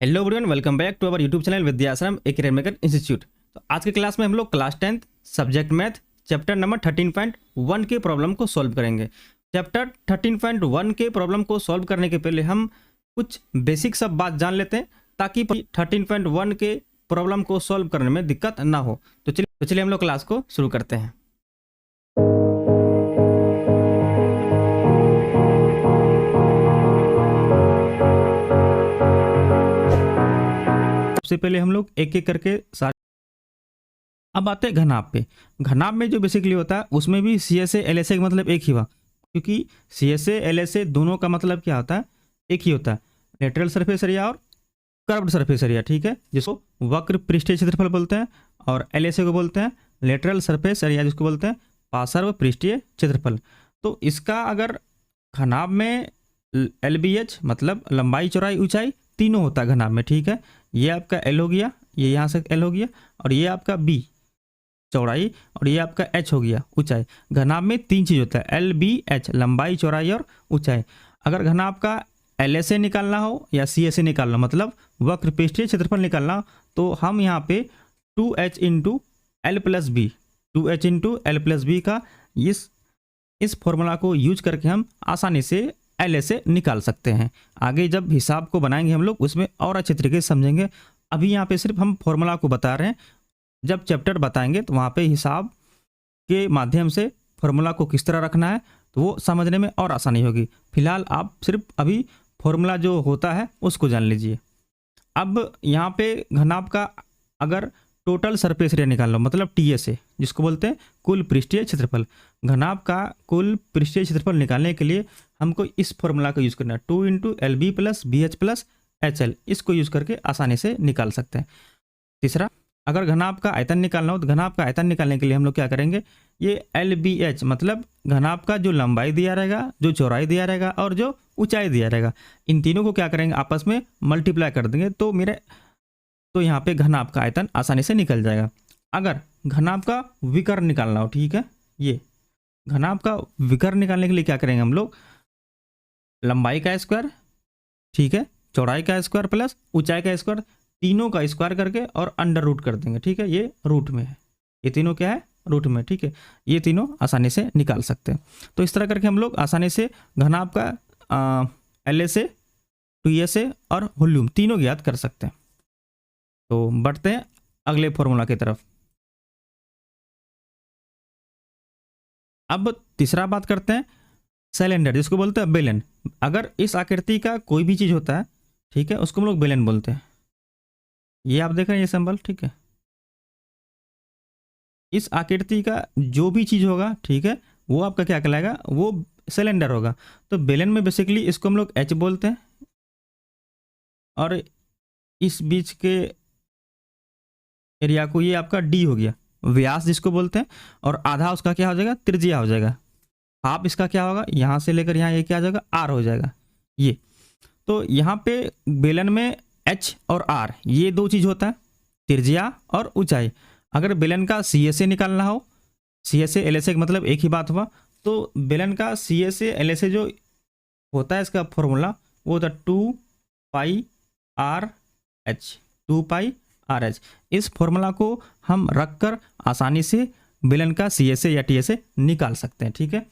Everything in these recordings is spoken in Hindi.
Hello everyone, welcome back to our YouTube channel Vidyashram a career maker institute. तो आज की क्लास में हम लोग class 10th subject math chapter number 13.1 के प्रॉब्लम को सॉल्व करेंगे। चैप्टर 13.1 के प्रॉब्लम को सॉल्व करने के पहले हम कुछ बेसिक सब बात जान लेते हैं ताकि 13.1 के प्रॉब्लम को सॉल्व करने में दिक्कत ना हो। तो चलिए हम लोग क्लास को शुरू करते हैं। सबसे पहले हम लोग एक एक करके सारे अब आते हैं घनाभ पे। घनाभ में जो बेसिकली होता है उसमें भी C S A L S A का मतलब एक ही हुआ, क्योंकि C S A L S A दोनों का मतलब क्या होता है, एक ही होता है, लेटरल सरफेस एरिया और कर्व्ड सरफेस एरिया। ठीक है, जिसको वक्र पृष्ठीय क्षेत्रफल बोलते हैं, और एल एस ए को बोलते हैं लेटरल सरफेस एरिया, जिसको बोलते हैं पार्श्व पृष्ठीय क्षेत्रफल। तो इसका अगर घनाभ में एल बी एच मतलब लंबाई चौड़ाई ऊंचाई तीनों होता है घनाभ में। ठीक है, ये आपका एल हो गया, ये यहाँ से एल हो गया, और ये आपका बी चौड़ाई, और ये आपका एच हो गया ऊंचाई। घनाभ में तीन चीज होता है, एल बी एच लंबाई चौड़ाई और ऊंचाई। अगर घनाभ का एल एस ए निकालना हो या सी एस ए निकालना मतलब वक्र पृष्ठीय क्षेत्रफल निकालना हो, तो हम यहाँ पे 2h into L plus B 2h into L plus B का इस फॉर्मूला को यूज करके हम आसानी से एल एस ए निकाल सकते हैं। आगे जब हिसाब को बनाएंगे हम लोग उसमें और अच्छे तरीके से समझेंगे। अभी यहाँ पे सिर्फ हम फॉर्मूला को बता रहे हैं, जब चैप्टर बताएंगे तो वहाँ पे हिसाब के माध्यम से फॉर्मूला को किस तरह रखना है तो वो समझने में और आसानी होगी। फिलहाल आप सिर्फ अभी फॉर्मूला जो होता है उसको जान लीजिए। अब यहाँ पे घनाभ का अगर टोटल सरफेस एरिया निकाल लो मतलब टी एस ए, जिसको बोलते हैं कुल पृष्ठीय क्षेत्रफल। घनाभ का कुल पृष्ठीय क्षेत्रफल निकालने के लिए हमको इस फॉर्मूला का यूज करना है, 2 into L B plus B H plus H L. इसको यूज करके आसानी से निकाल सकते हैं। तीसरा, अगर घनाभ का आयतन निकालना हो तो घनाभ का आयतन निकालने के लिए हम लोग क्या करेंगे, ये एल बी एच मतलब घनाभ का जो लंबाई दिया रहेगा, जो चौड़ाई दिया रहेगा और जो ऊंचाई दिया रहेगा, इन तीनों को क्या करेंगे आपस में मल्टीप्लाई कर देंगे तो यहाँ पे घनाभ का आयतन आसानी से निकल जाएगा। अगर घनाभ का विकर्ण निकालना हो, ठीक है, ये घनाभ का विकर्ण निकालने के लिए क्या करेंगे हम लोग, लंबाई का स्क्वायर, ठीक है, चौड़ाई का स्क्वायर प्लस ऊंचाई का स्क्वायर, तीनों का स्क्वायर करके और अंडर रूट कर देंगे। ठीक है, ये रूट में है, ये तीनों क्या है, रूट में। ठीक है, ये तीनों आसानी से निकाल सकते हैं। तो इस तरह करके हम लोग आसानी से घनाभ का L S A, T S ए और वॉल्यूम तीनों ज्ञात कर सकते हैं। तो बढ़ते हैं अगले फॉर्मूला की तरफ। अब तीसरा बात करते हैं सिलेंडर, जिसको बोलते हैं बेलन। अगर इस आकृति का कोई भी चीज होता है, ठीक है, उसको हम लोग बेलन बोलते हैं। ये आप देख रहे हैं ये सिंबल, ठीक है, इस आकृति का जो भी चीज होगा, ठीक है, वो आपका क्या कहलाएगा, वो सिलेंडर होगा। तो बेलन में बेसिकली इसको हम लोग एच बोलते हैं, और इस बीच के एरिया को ये आपका डी हो गया, व्यास जिसको बोलते हैं, और आधा उसका क्या हो जाएगा, त्रिज्या हो जाएगा। हाफ इसका क्या होगा, यहाँ से लेकर यहाँ ये क्या हो जाएगा, आर हो जाएगा ये। तो यहाँ पे बेलन में एच और आर ये दो चीज होता है, त्रिज्या और ऊंचाई। अगर बेलन का सी एस ए निकालना हो, C S A L S A मतलब एक ही बात हुआ, तो बेलन का C S A L S A जो होता है इसका फॉर्मूला वो होता है 2 pi R H, 2 pi R H. इस फॉर्मूला को हम रखकर आसानी से बेलन का सी एस ए या टी एस ए निकाल सकते हैं। ठीक है,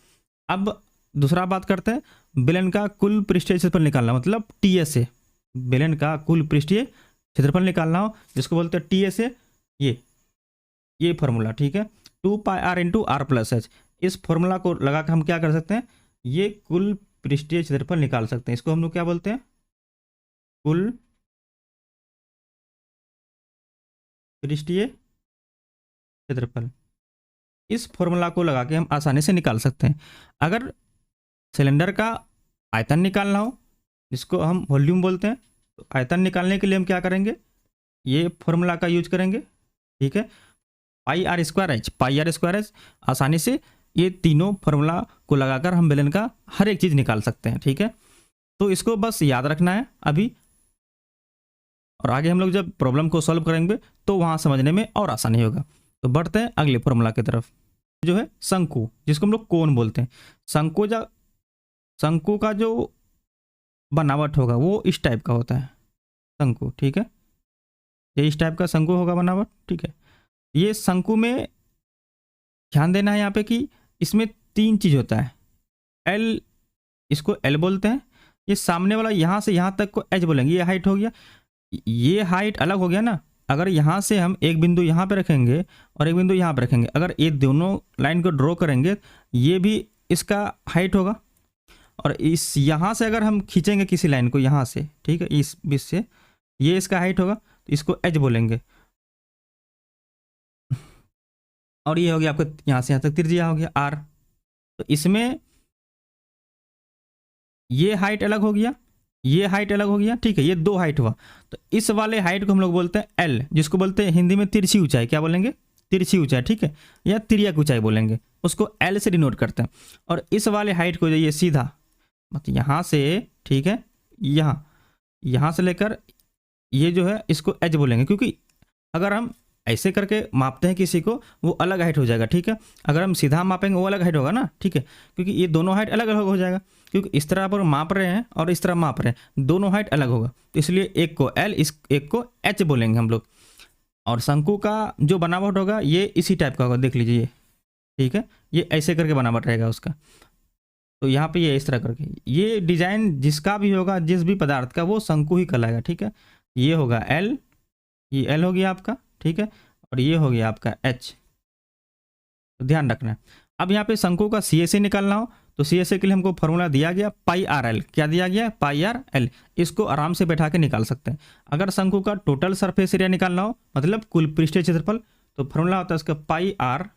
अब दूसरा बात करते हैं बेलन का कुल पृष्ठीय क्षेत्रफल निकालना मतलब टी एस ए। बेलन का कुल पृष्ठीय क्षेत्रफल निकालना हो जिसको बोलते हैं टी एस ए, ये फॉर्मूला, ठीक है, 2 pi r into r plus h. इस फॉर्मूला को लगाकर हम क्या कर सकते हैं, ये कुल पृष्ठीय क्षेत्रफल निकाल सकते हैं। इसको हम लोग क्या बोलते हैं, कुल पृष्ठीय क्षेत्रफल। इस फॉर्मूला को लगा के हम आसानी से निकाल सकते हैं। अगर सिलेंडर का आयतन निकालना हो जिसको हम वॉल्यूम बोलते हैं, तो आयतन निकालने के लिए हम क्या करेंगे, ये फॉर्मूला का यूज करेंगे। ठीक है, pi r square h, pi r square h. आसानी से ये तीनों फॉर्मूला को लगाकर हम बेलन का हर एक चीज निकाल सकते हैं। ठीक है, तो इसको बस याद रखना है अभी, और आगे हम लोग जब प्रॉब्लम को सॉल्व करेंगे तो वहां समझने में और आसानी होगा। तो बढ़ते हैं अगले फॉर्मूला की तरफ, जो है शंकु, जिसको हम लोग कोण बोलते हैं। शंकु का जो बनावट होगा वो इस टाइप का होता है, शंकु, ठीक है, ये इस टाइप का शंकु होगा बना हुआ, ठीक है। ये शंकु में ध्यान देना है यहाँ पे कि इसमें 3 चीज होता है। एल, इसको एल बोलते हैं, ये सामने वाला यहाँ से यहाँ तक को एच बोलेंगे, ये हाइट हो गया, ये हाइट अलग हो गया ना। अगर यहाँ से हम एक बिंदु यहाँ पे रखेंगे और एक बिंदु यहाँ पे रखेंगे, अगर ये दोनों लाइन को ड्रॉ करेंगे, ये भी इसका हाइट होगा। और इस यहाँ से अगर हम खींचेंगे किसी लाइन को यहाँ से, ठीक है, इस बीच से, ये इसका हाइट होगा, तो इसको एच बोलेंगे। और ये हो गया आपका यहाँ से यहाँ तक त्रिज्या हो गया आर। तो इसमें ये हाइट अलग हो गया, ये हाइट अलग हो गया, ठीक है, ये 2 हाइट हुआ। तो इस वाले हाइट को हम लोग बोलते हैं एल, जिसको बोलते हैं हिंदी में तिरछी ऊंचाई, क्या बोलेंगे, तिरछी ऊंचाई, ठीक है, या तिर्यक ऊंचाई बोलेंगे, उसको एल से डिनोट करते हैं। और इस वाले हाइट को जाइए सीधा, मतलब यहाँ से, ठीक है, यहाँ से लेकर ये जो है इसको एच बोलेंगे, क्योंकि अगर हम ऐसे करके मापते हैं किसी को, वो अलग हाइट हो जाएगा, ठीक है। अगर हम सीधा मापेंगे वो अलग हाइट होगा ना, ठीक है, क्योंकि ये दोनों हाइट अलग अलग हो जाएगा, क्योंकि इस तरह पर माप रहे हैं और इस तरह माप रहे हैं, दोनों हाइट अलग होगा। तो इसलिए एक को एल, इस एक को एच बोलेंगे हम लोग। और शंकु का जो बनावट होगा ये इसी टाइप का होगा, देख लीजिए ये, ठीक है, ये ऐसे करके बनावट रहेगा उसका। तो यहाँ पे ये इस तरह करके, ये डिजाइन जिसका भी होगा, जिस भी पदार्थ का, वो शंकु ही कहलाएगा, ठीक है। ये होगा एल, ये एल हो गया आपका, ठीक है, और ये हो गया आपका एच, तो ध्यान रखना है। अब यहाँ पे शंकु का सी एस ए निकालना हो, तो सी एस ए के लिए हमको फॉर्मूला दिया गया पाई आर एल, क्या दिया गया, पाई आर एल। इसको आराम से बैठा के निकाल सकते हैं। अगर शंकु का टोटल सरफेस एरिया निकालना हो, मतलब कुल पृष्ठीय क्षेत्रफल, तो फॉर्मूला होता है इसका pi r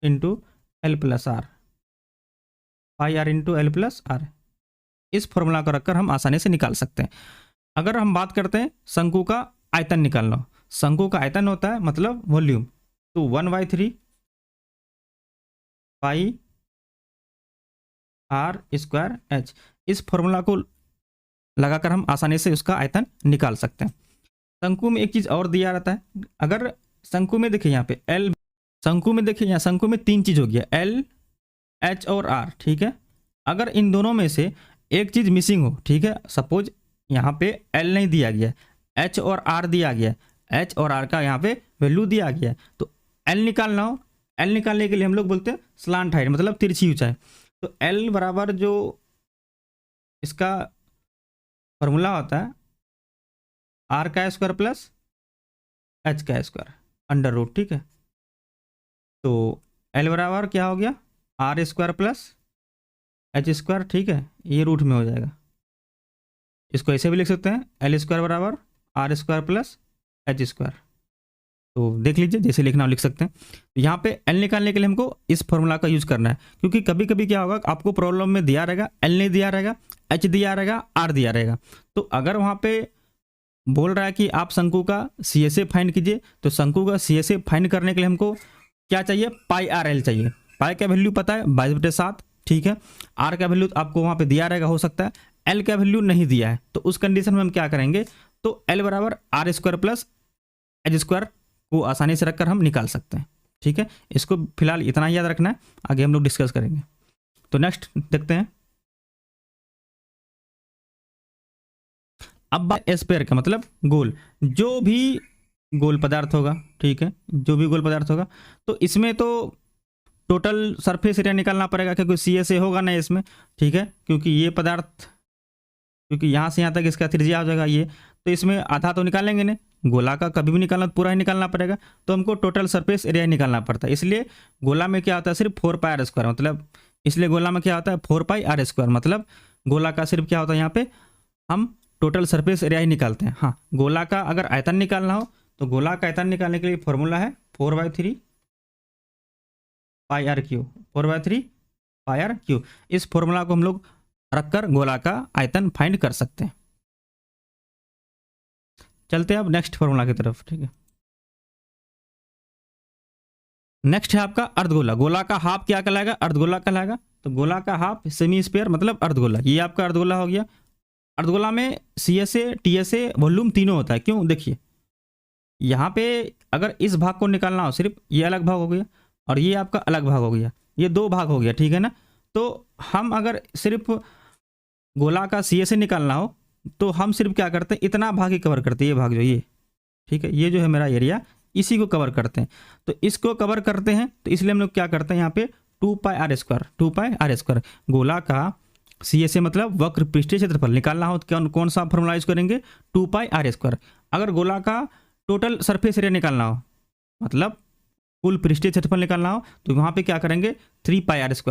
into L plus r, pi r into L plus r. इस फॉर्मूला को रखकर हम आसानी से निकाल सकते हैं। अगर हम बात करते हैं शंकु का आयतन निकालना हो, शंकु का आयतन होता है मतलब वॉल्यूम, तो 1/3 पाई आर स्क्वायर एच। इस फॉर्मूला को लगाकर हम आसानी से उसका आयतन निकाल सकते हैं। शंकु में एक चीज और दिया रहता है, अगर शंकु में देखिए यहाँ पे एल, शंकु में देखिए यहाँ शंकु में 3 चीज हो गया, एल, एच और आर, ठीक है। अगर इन दोनों में से एक चीज मिसिंग हो, ठीक है, सपोज यहाँ पे एल नहीं दिया गया, एच और आर दिया गया, एच और आर का यहाँ पे वैल्यू दिया गया है, तो एल निकालना हो, एल निकालने के लिए हम लोग बोलते हैं स्लांट हाइट, मतलब तिरछी ऊंचाई। तो एल बराबर जो इसका फॉर्मूला होता है आर का स्क्वायर प्लस एच का स्क्वायर अंडर रूट, ठीक है। तो एल बराबर क्या हो गया, R square plus H square, ठीक है, ये रूट में हो जाएगा। इसको ऐसे भी लिख सकते हैं, एल स्क्वायर बराबर R square plus H square. तो देख लीजिए जैसे लिखना हो लिख सकते हैं। तो यहाँ पे एल निकालने के लिए हमको इस फॉर्मूला का यूज करना है, क्योंकि कभी कभी क्या होगा, आपको प्रॉब्लम में दिया रहेगा एल नहीं दिया रहेगा, एच दिया रहेगा, आर दिया रहेगा। तो अगर वहाँ पे बोल रहा है कि आप शंकु का सी एस ए फाइंड कीजिए, तो शंकु का सी एस ए फाइंड करने के लिए हमको क्या चाहिए, पाई आर एल चाहिए। पाई का वैल्यू पता है 22/7, ठीक है। आर का वैल्यू आपको वहाँ पे दिया रहेगा, हो सकता है एल का वैल्यू नहीं दिया है, तो उस कंडीशन में हम क्या करेंगे, तो एल बराबर R square plus H square को आसानी से रखकर हम निकाल सकते हैं, ठीक है। इसको फिलहाल इतना ही याद रखना है, आगे हम लोग डिस्कस करेंगे। तो नेक्स्ट देखते हैं। अब स्फीयर का मतलब गोल, जो भी गोल पदार्थ होगा, ठीक है, जो भी गोल पदार्थ होगा, तो इसमें तो टोटल सरफेस एरिया निकालना पड़ेगा, क्योंकि सी एस ए होगा ना इसमें, ठीक है, क्योंकि ये पदार्थ, क्योंकि यहाँ से यहाँ तक इसका त्रिज्या हो जाएगा ये, तो इसमें आधा तो निकालेंगे नहीं, गोला का कभी भी निकालना पूरा ही निकालना पड़ेगा, तो हमको टोटल सरफेस एरिया निकालना पड़ता है। इसलिए गोला में क्या होता है, सिर्फ 4 पाई आर स्क्वायर, मतलब इसलिए गोला में क्या होता है 4 पाई आर स्क्वायर, मतलब गोला का सिर्फ क्या होता है, यहाँ पे हम टोटल सरफेस एरिया ही निकालते हैं। हाँ, गोला का अगर आयतन निकालना हो, तो गोला का आयतन निकालने के लिए फॉर्मूला है 4/3 pi r cube, 4/3 pi r cube. इस फॉर्मूला को हम लोग रखकर गोला का आयतन फाइंड कर सकते हैं। चलते हैं अब नेक्स्ट फॉर्मूला की तरफ, ठीक है। नेक्स्ट है आपका अर्धगोला। गोला का हाफ क्या कहलाएगा, अर्धगोला कहलाएगा। तो गोला का हाफ सेमी स्फीयर मतलब अर्धगोला, ये आपका अर्धगोला हो गया। अर्धगोला में C S A, T S A, volume तीनों होता है। क्यों, देखिए यहाँ पे अगर इस भाग को निकालना हो, सिर्फ ये अलग भाग हो गया और ये आपका अलग भाग हो गया, ये 2 भाग हो गया, ठीक है ना। तो हम अगर सिर्फ गोला का सी एस ए निकालना हो, तो हम सिर्फ क्या करते हैं, इतना भाग ही कवर करते हैं, ये भाग जो ये, ठीक है, ये जो है मेरा एरिया, इसी को कवर करते हैं। तो इसको कवर करते हैं तो इसलिए हम लोग क्या करते हैं यहाँ पे 2πr², गोला का CSA मतलब वक्र पृष्ठीय क्षेत्रफल निकालना हो तो कौन सा फॉर्मूला यूज करेंगे, 2πr²। अगर गोला का टोटल सरफेस एरिया निकालना हो, मतलब कुल पृष्ठीय क्षेत्रफल निकालना हो, तो वहाँ पे क्या करेंगे 3πr²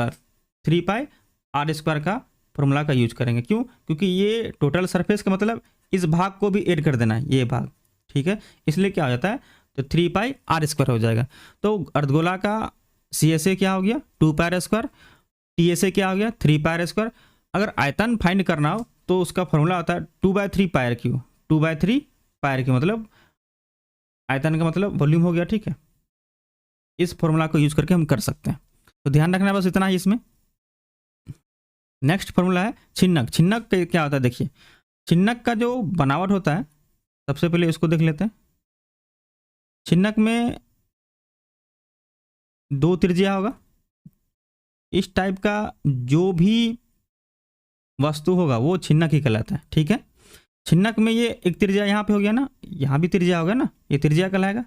का फॉर्मूला का यूज करेंगे। क्यों, क्योंकि ये टोटल सरफेस का मतलब इस भाग को भी ऐड कर देना है, ये भाग, ठीक है, इसलिए क्या हो जाता है, तो 3πr² हो जाएगा। तो अर्धगोला का CSA क्या हो गया 2πr², TSA क्या हो गया 3πr²। अगर आयतन फाइंड करना हो तो उसका फॉर्मूला होता है 2/3πr³, 2/3πr³ मतलब आयतन का मतलब वॉल्यूम हो गया, ठीक है। इस फॉर्मूला को यूज करके हम कर सकते हैं, तो ध्यान रखना बस इतना ही इसमें। नेक्स्ट फॉर्मूला है छिन्नक। छिन्नक क्या होता है, देखिए छिन्नक का जो बनावट होता है, सबसे पहले इसको देख लेते हैं। छिन्नक में 2 त्रिज्या होगा, इस टाइप का जो भी वस्तु होगा वो छिन्नक ही कहलाता है, ठीक है। छिन्नक में ये एक त्रिज्या यहाँ पे हो गया ना, यहाँ भी त्रिज्या होगा ना, ये त्रिज्या कहलाएगा,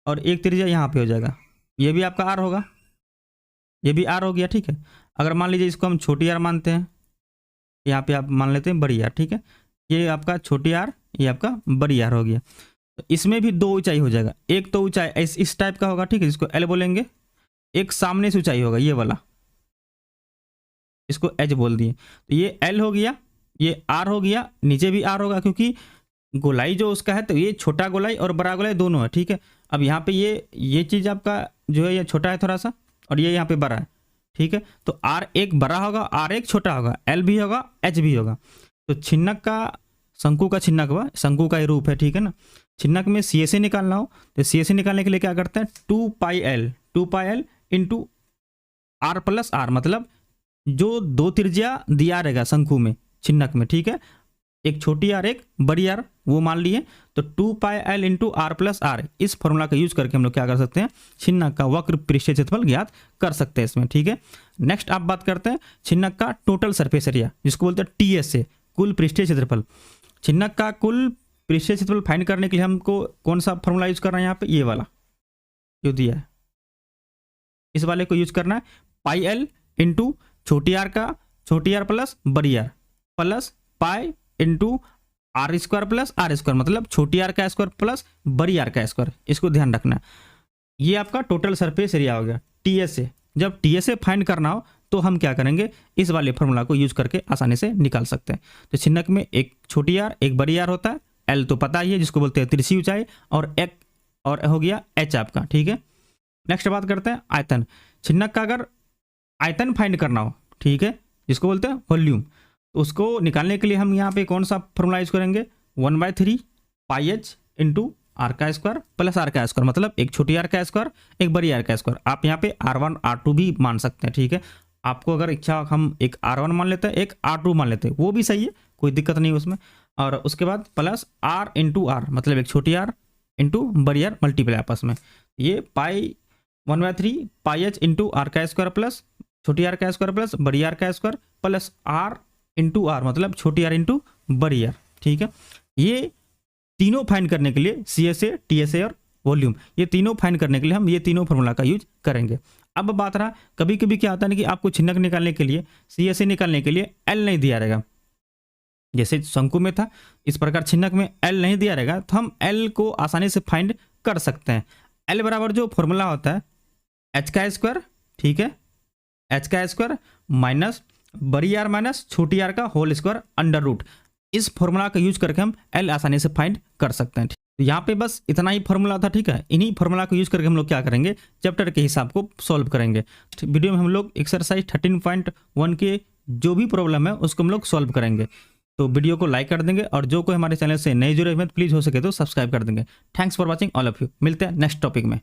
और एक त्रिज्या यहाँ पे हो जाएगा, ये भी आपका R होगा, ये भी R हो गया, ठीक है। अगर मान लीजिए इसको हम छोटी R मानते हैं, यहाँ पे आप मान लेते हैं बड़ी R, ठीक है, ये आपका छोटी R, ये आपका बड़ी R हो गया। तो इसमें भी 2 ऊंचाई हो जाएगा, एक तो ऊंचाई इस टाइप का होगा, ठीक है, जिसको L बोलेंगे, एक सामने से ऊंचाई होगा ये वाला, इसको H बोल दिए। तो ये L हो गया, ये R हो गया, नीचे भी R होगा, क्योंकि गोलाई जो उसका है तो ये छोटा गोलाई और बड़ा गोलाई दोनों है, ठीक है। अब यहाँ पे ये चीज़ आपका जो है ये छोटा है थोड़ा सा, और ये यहाँ पे बड़ा है, ठीक है। तो R एक बड़ा होगा, R एक छोटा होगा, L भी होगा, H भी होगा। तो छिन्नक का, शंकु का छिन्नक हुआ, शंकु का ये रूप है, ठीक है ना। छिन्नक में CSA निकालना हो तो CSA निकालने के लिए क्या करते हैं 2πl इंटू R+R, मतलब जो 2 त्रिज्या दिया रहेगा शंकु में, छिन्नक में, ठीक है, एक छोटी R एक बड़ी R वो मान लिए। तो 2πl इंटू R+R, इस फॉर्मूला का यूज करके हम लोग क्या कर सकते हैं, छिन्नक का वक्र पृष्ठीय क्षेत्रफल ज्ञात कर सकते हैं इसमें, ठीक है। नेक्स्ट आप बात करते हैं छिन्नक का टोटल सरफेस एरिया, जिसको बोलते हैं TSA, कुल पृष्ठीय क्षेत्रफल। छिन्नक का कुल पृष्ठीय क्षेत्रफल फाइंड करने के लिए हमको कौन सा फॉर्मूला यूज करना है, यहाँ पे ये वाला जो दिया है, इस वाले को यूज करना है, πl इंटू छोटी R प्लस बड़ी R plus pi into R² मतलब छोटी R का स्क्वायर प्लस बड़ी R का स्क्वायर, इसको ध्यान रखना। ये आपका टोटल सरफेस एरिया हो गया TSA। जब TSA फाइंड करना हो तो हम क्या करेंगे, इस वाले फॉर्मूला को यूज करके आसानी से निकाल सकते हैं। तो छिन्नक में एक छोटी R एक बड़ी R होता है, L तो पता ही है जिसको बोलते हैं त्रिसी ऊंचाई, और एक और हो गया H आपका, ठीक है। नेक्स्ट बात करते हैं आयतन। छिन्नक का अगर आयतन फाइंड करना हो, ठीक है, जिसको बोलते हैं वॉल्यूम, तो उसको निकालने के लिए हम यहाँ पे कौन सा फॉर्मूला यूज करेंगे 1/3πh into R² plus R², मतलब एक छोटी R का स्क्वायर एक बड़ी R का स्क्वायर। आप यहाँ पे R1 R2 भी मान सकते हैं, ठीक है। आपको अगर इच्छा हम एक R1 मान लेते हैं एक R2 मान लेते हैं, वो भी सही है, कोई दिक्कत नहीं उसमें। और उसके बाद प्लस R इंटू R, मतलब एक छोटी R इंटू बड़ी R मल्टीप्लाई आपस में, ये 1/3πh इंटू R² प्लस छोटी R का स्क्वायर प्लस बड़ी R का square plus R into R, मतलब छोटी R इंटू बड़ी R, ठीक है। ये तीनों फाइंड करने के लिए CSA, TSA और वॉल्यूम, ये तीनों फाइंड करने के लिए हम ये तीनों फॉर्मूला का यूज करेंगे। अब बात रहा, कभी कभी क्या होता है कि आपको छिन्नक निकालने के लिए, CSA निकालने के लिए L नहीं दिया रहेगा, जैसे शंकु में था, इस प्रकार छिन्नक में L नहीं दिया रहेगा, तो हम L को आसानी से फाइंड कर सकते हैं। L बराबर जो फॉर्मूला होता है H², ठीक है, H² माइनस बड़ी R माइनस छोटी R का होल स्क्वायर अंडर रूट, इस फॉर्मूला का यूज करके हम L आसानी से फाइंड कर सकते हैं। तो यहाँ पे बस इतना ही फॉर्मूला था, ठीक है। इन्हीं फॉर्मूला को यूज करके हम लोग क्या करेंगे, चैप्टर के हिसाब को सॉल्व करेंगे। वीडियो में हम लोग एक्सरसाइज 13.1 के जो भी प्रॉब्लम है उसको हम लोग सॉल्व करेंगे। तो वीडियो को लाइक कर देंगे, और जो कोई हमारे चैनल से नए जुड़े हुए प्लीज हो सके तो सब्सक्राइब कर देंगे। Thanks for watching all of you. मिलते हैं नेक्स्ट टॉपिक में।